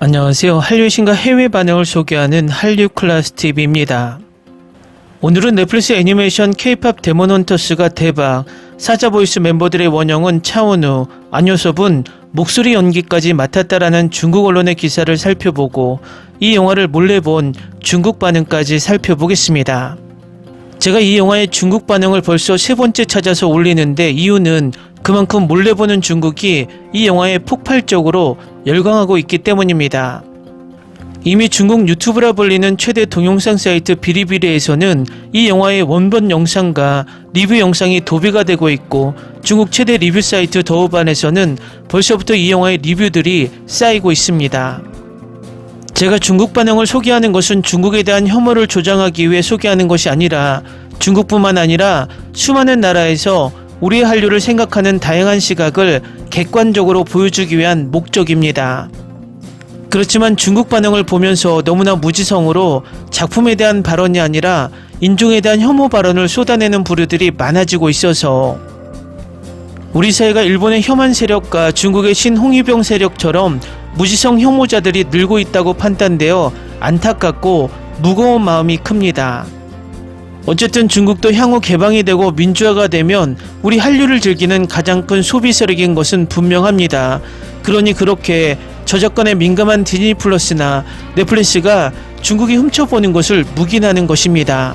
안녕하세요. 한류의 신과 해외 반응을 소개하는 한류클라스TV입니다. 오늘은 넷플릭스 애니메이션 K-POP 데몬헌터스가 대박, 사자보이스 멤버들의 원형은 차은우, 안효섭은 목소리 연기까지 맡았다라는 중국 언론의 기사를 살펴보고 이 영화를 몰래 본 중국 반응까지 살펴보겠습니다. 제가 이 영화의 중국 반응을 벌써 세 번째 찾아서 올리는데 이유는 그만큼 몰래 보는 중국이 이 영화에 폭발적으로 열광하고 있기 때문입니다. 이미 중국 유튜브라 불리는 최대 동영상 사이트 비리비리에서는 이 영화의 원본 영상과 리뷰 영상이 도배가 되고 있고 중국 최대 리뷰 사이트 더우반에서는 벌써부터 이 영화의 리뷰들이 쌓이고 있습니다. 제가 중국 반응을 소개하는 것은 중국에 대한 혐오를 조장하기 위해 소개하는 것이 아니라 중국뿐만 아니라 수많은 나라에서 우리의 한류를 생각하는 다양한 시각을 객관적으로 보여주기 위한 목적입니다. 그렇지만 중국 반응을 보면서 너무나 무지성으로 작품에 대한 발언이 아니라 인종에 대한 혐오 발언을 쏟아내는 부류들이 많아지고 있어서 우리 사회가 일본의 혐한 세력과 중국의 신홍위병 세력처럼 무지성 혐오자들이 늘고 있다고 판단되어 안타깝고 무거운 마음이 큽니다. 어쨌든 중국도 향후 개방이 되고 민주화가 되면 우리 한류를 즐기는 가장 큰 소비 세력인 것은 분명합니다. 그러니 그렇게 저작권에 민감한 디즈니 플러스나 넷플릭스가 중국이 훔쳐보는 것을 묵인하는 것입니다.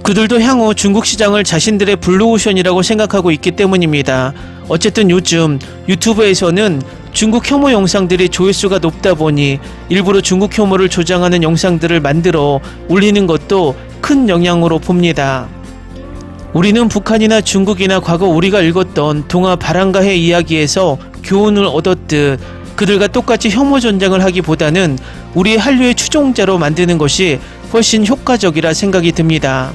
그들도 향후 중국 시장을 자신들의 블루오션이라고 생각하고 있기 때문입니다. 어쨌든 요즘 유튜브에서는 중국 혐오 영상들이 조회수가 높다 보니 일부러 중국 혐오를 조장하는 영상들을 만들어 올리는 것도 큰 영향으로 봅니다. 우리는 북한이나 중국이나 과거 우리가 읽었던 동화 바람과해 이야기에서 교훈을 얻었듯 그들과 똑같이 혐오 전쟁을 하기보다는 우리의 한류의 추종자로 만드는 것이 훨씬 효과적이라 생각이 듭니다.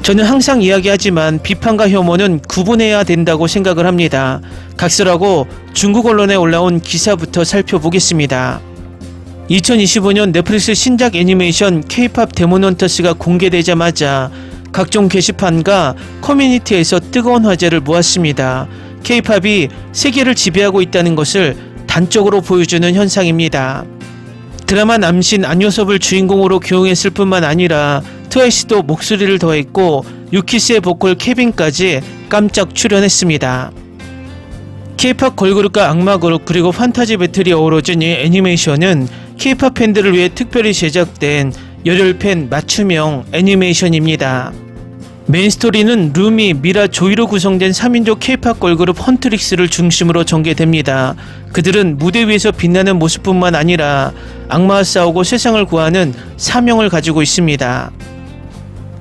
저는 항상 이야기하지만 비판과 혐오는 구분해야 된다고 생각을 합니다. 각설하고 중국 언론에 올라온 기사부터 살펴보겠습니다. 2025년 넷플릭스 신작 애니메이션 K-POP 데몬헌터스가 공개되자마자 각종 게시판과 커뮤니티에서 뜨거운 화제를 모았습니다. K-POP이 세계를 지배하고 있다는 것을 단적으로 보여주는 현상입니다. 드라마 남신 안효섭을 주인공으로 기용했을 뿐만 아니라 트와이스도 목소리를 더했고 유키스의 보컬 케빈까지 깜짝 출연했습니다. K-POP 걸그룹과 악마 그룹 그리고 판타지 배틀이 어우러진 이 애니메이션은 K-POP 팬들을 위해 특별히 제작된 열혈팬 맞춤형 애니메이션입니다. 메인 스토리는 루미, 미라, 조이로 구성된 3인조 K-POP 걸그룹 헌트릭스를 중심으로 전개됩니다. 그들은 무대 위에서 빛나는 모습뿐만 아니라 악마와 싸우고 세상을 구하는 사명을 가지고 있습니다.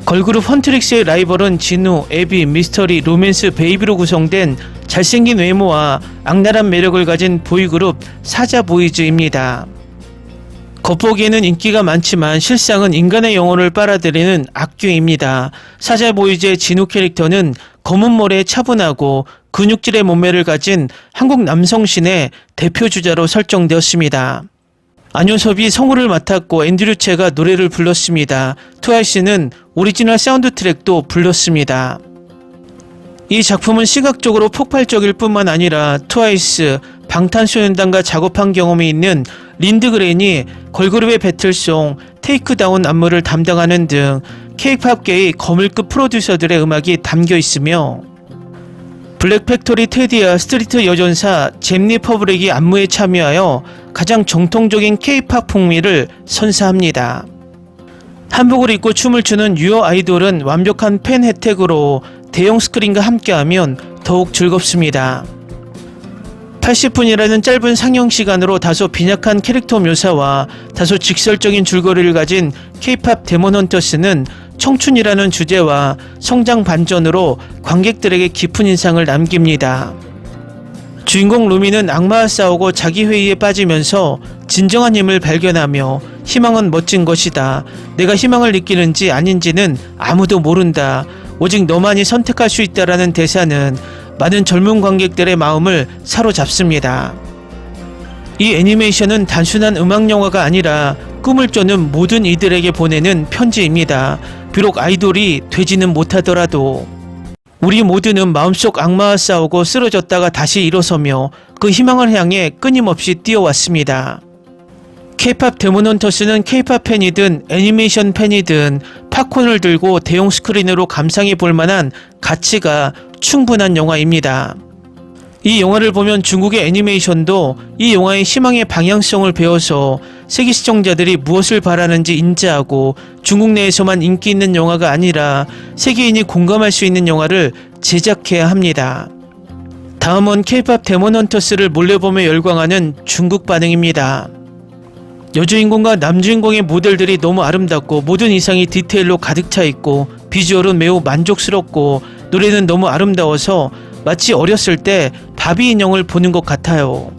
걸그룹 헌트릭스의 라이벌은 진우, 에비, 미스터리, 로맨스, 베이비로 구성된 잘생긴 외모와 악랄한 매력을 가진 보이그룹 사자보이즈입니다. 겉보기에는 인기가 많지만 실상은 인간의 영혼을 빨아들이는 악귀입니다. 사자보이즈의 진우 캐릭터는 검은 머리에 차분하고 근육질의 몸매를 가진 한국 남성신의 대표주자로 설정되었습니다. 안효섭이 성우를 맡았고 앤드류 채가 노래를 불렀습니다. 트와이스는 오리지널 사운드 트랙도 불렀습니다. 이 작품은 시각적으로 폭발적일 뿐만 아니라 트와이스, 방탄소년단과 작업한 경험이 있는 린드그렌이 걸그룹의 배틀송 테이크다운 안무를 담당하는 등 K-POP계의 거물급 프로듀서들의 음악이 담겨 있으며 블랙팩토리 테디와 스트리트 여전사 잼니 퍼블릭이 안무에 참여하여 가장 정통적인 K-POP 풍미를 선사합니다. 한복을 입고 춤을 추는 유어 아이돌은 완벽한 팬 혜택으로 대형 스크린과 함께하면 더욱 즐겁습니다. 80분이라는 짧은 상영 시간으로 다소 빈약한 캐릭터 묘사와 다소 직설적인 줄거리를 가진 K-POP 데몬헌터스는 청춘이라는 주제와 성장 반전으로 관객들에게 깊은 인상을 남깁니다. 주인공 루미는 악마와 싸우고 자기 회의에 빠지면서 진정한 힘을 발견하며 희망은 멋진 것이다. 내가 희망을 느끼는지 아닌지는 아무도 모른다. 오직 너만이 선택할 수 있다라는 대사는 많은 젊은 관객들의 마음을 사로잡습니다. 이 애니메이션은 단순한 음악영화가 아니라 꿈을 쫓는 모든 이들에게 보내는 편지입니다. 비록 아이돌이 되지는 못하더라도 우리 모두는 마음속 악마와 싸우고 쓰러졌다가 다시 일어서며 그 희망을 향해 끊임없이 뛰어왔습니다. K-팝 데몬헌터스는 K-팝 팬이든 애니메이션 팬이든 팝콘을 들고 대형 스크린으로 감상해 볼 만한 가치가 충분한 영화입니다. 이 영화를 보면 중국의 애니메이션도 이 영화의 희망의 방향성을 배워서 세계 시청자들이 무엇을 바라는지 인지하고 중국 내에서만 인기 있는 영화가 아니라 세계인이 공감할 수 있는 영화를 제작해야 합니다. 다음은 K-팝 데몬헌터스를 몰래 보며 열광하는 중국 반응입니다. 여주인공과 남주인공의 모델들이 너무 아름답고 모든 의상이 디테일로 가득 차 있고 비주얼은 매우 만족스럽고 노래는 너무 아름다워서 마치 어렸을 때 바비 인형을 보는 것 같아요.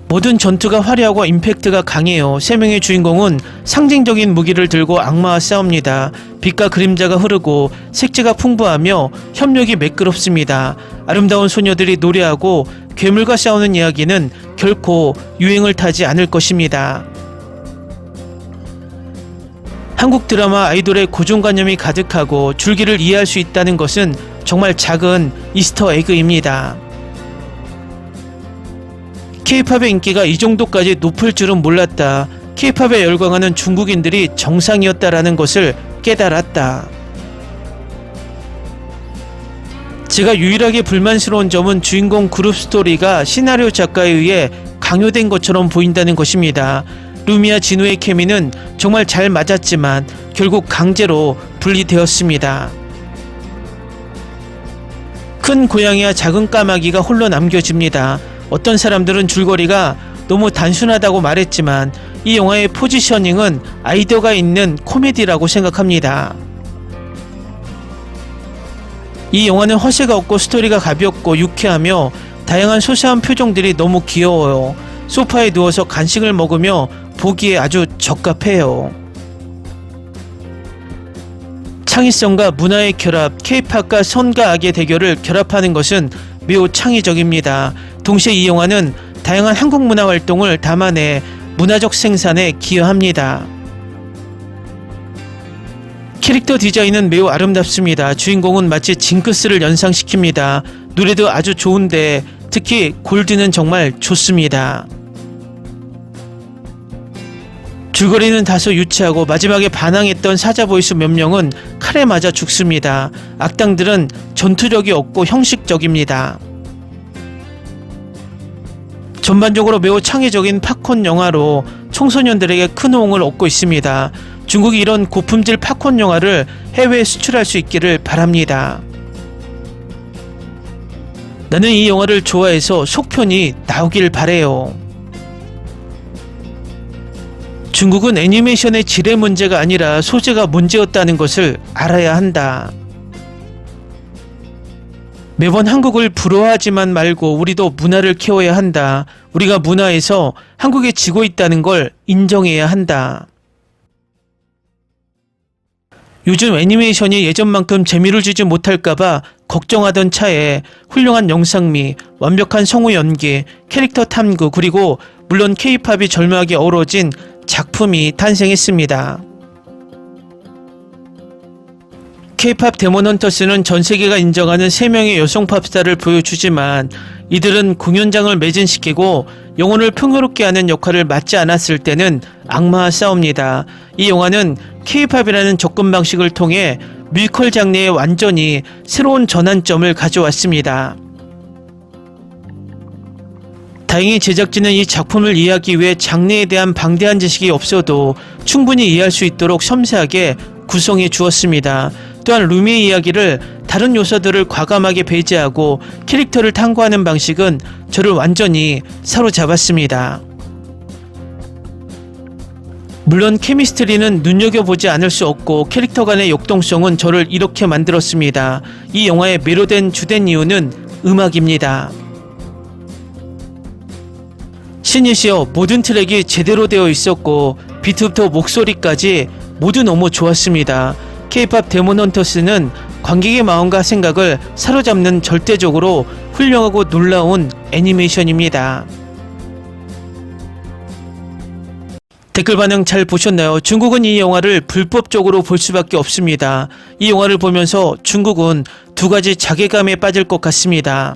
모든 전투가 화려하고 임팩트가 강해요. 세 명의 주인공은 상징적인 무기를 들고 악마와 싸웁니다. 빛과 그림자가 흐르고 색채가 풍부하며 협력이 매끄럽습니다. 아름다운 소녀들이 노래하고 괴물과 싸우는 이야기는 결코 유행을 타지 않을 것입니다. 한국 드라마 아이돌의 고정관념이 가득하고 줄기를 이해할 수 있다는 것은 정말 작은 이스터 에그입니다. K-팝의 인기가 이 정도까지 높을 줄은 몰랐다. K-팝에 열광하는 중국인들이 정상이었다라는 것을 깨달았다. 제가 유일하게 불만스러운 점은 주인공 그룹 스토리가 시나리오 작가에 의해 강요된 것처럼 보인다는 것입니다. 루미와 진우의 케미는 정말 잘 맞았지만 결국 강제로 분리되었습니다. 큰 고양이와 작은 까마귀가 홀로 남겨집니다. 어떤 사람들은 줄거리가 너무 단순하다고 말했지만 이 영화의 포지셔닝은 아이디어가 있는 코미디라고 생각합니다. 이 영화는 허세가 없고 스토리가 가볍고 유쾌하며 다양한 소소한 표정들이 너무 귀여워요. 소파에 누워서 간식을 먹으며 보기에 아주 적합해요. 창의성과 문화의 결합, K-팝과 선과 악의 대결을 결합하는 것은 매우 창의적입니다. 동시에 이 영화는 다양한 한국 문화 활동을 담아내 문화적 생산에 기여합니다. 캐릭터 디자인은 매우 아름답습니다. 주인공은 마치 징크스를 연상시킵니다. 노래도 아주 좋은데 특히 골드는 정말 좋습니다. 줄거리는 다소 유치하고 마지막에 반항했던 사자보이스 몇 명은 칼에 맞아 죽습니다. 악당들은 전투력이 없고 형식적입니다. 전반적으로 매우 창의적인 팝콘 영화로 청소년들에게 큰 호응을 얻고 있습니다. 중국이 이런 고품질 팝콘 영화를 해외에 수출할 수 있기를 바랍니다. 나는 이 영화를 좋아해서 속편이 나오길 바래요. 중국은 애니메이션의 질의 문제가 아니라 소재가 문제였다는 것을 알아야 한다. 매번 한국을 부러워하지만 말고 우리도 문화를 키워야 한다. 우리가 문화에서 한국에 지고 있다는 걸 인정해야 한다. 요즘 애니메이션이 예전만큼 재미를 주지 못할까봐 걱정하던 차에 훌륭한 영상미, 완벽한 성우 연기, 캐릭터 탐구 그리고 물론 K-팝이 절묘하게 어우러진 작품이 탄생했습니다. K-팝 데몬헌터스는 전 세계가 인정하는 3명의 여성 팝스타를 보여주지만 이들은 공연장을 매진시키고 영혼을 평화롭게 하는 역할을 맡지 않았을 때는 악마와 싸웁니다. 이 영화는 K-팝이라는 접근 방식을 통해 뮤지컬 장르에 완전히 새로운 전환점을 가져왔습니다. 다행히 제작진은 이 작품을 이해하기 위해 장르에 대한 방대한 지식이 없어도 충분히 이해할 수 있도록 섬세하게 구성해 주었습니다. 또한 루미의 이야기를 다른 요소들을 과감하게 배제하고 캐릭터를 탐구하는 방식은 저를 완전히 사로잡았습니다. 물론 케미스트리는 눈여겨보지 않을 수 없고 캐릭터 간의 역동성은 저를 이렇게 만들었습니다. 이 영화의 매료된 주된 이유는 음악입니다. 신이시여 모든 트랙이 제대로 되어 있었고 비트부터 목소리까지 모두 너무 좋았습니다. K-팝 데몬헌터스는 관객의 마음과 생각을 사로잡는 절대적으로 훌륭하고 놀라운 애니메이션입니다. 댓글 반응 잘 보셨나요? 중국은 이 영화를 불법적으로 볼 수밖에 없습니다. 이 영화를 보면서 중국은 두 가지 자괴감에 빠질 것 같습니다.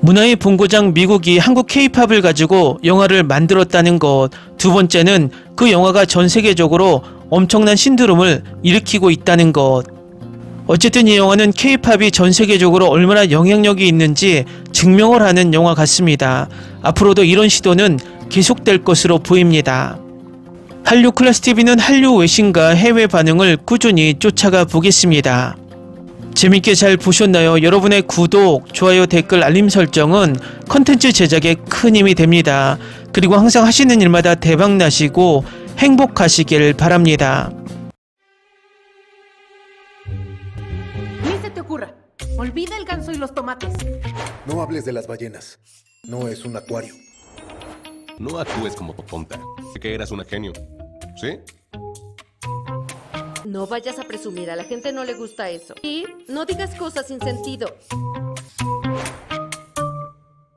문화의 본고장 미국이 한국 케이팝을 가지고 영화를 만들었다는 것, 두 번째는 그 영화가 전 세계적으로 엄청난 신드롬을 일으키고 있다는 것. 어쨌든 이 영화는 케이팝이 전 세계적으로 얼마나 영향력이 있는지 증명을 하는 영화 같습니다. 앞으로도 이런 시도는 계속될 것으로 보입니다. 한류 클래스 TV는 한류 외신과 해외 반응을 꾸준히 쫓아가 보겠습니다. 재밌게 잘 보셨나요? 여러분의 구독, 좋아요, 댓글, 알림 설정은 컨텐츠 제작에 큰 힘이 됩니다. 그리고 항상 하시는 일마다 대박 나시고 행복하시길 바랍니다. Ni se te ocurra. Olvida el ganso y los tomates. No hables de las ballenas. No es un acuario. No actúes como tonta. Sé que eras una genio. ¿Sí? No vayas a presumir, a la gente no le gusta eso. Y no digas cosas sin sentido.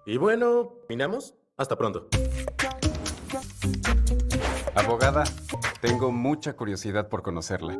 Y bueno, ¿terminamos? Hasta pronto. Abogada, tengo mucha curiosidad por conocerla.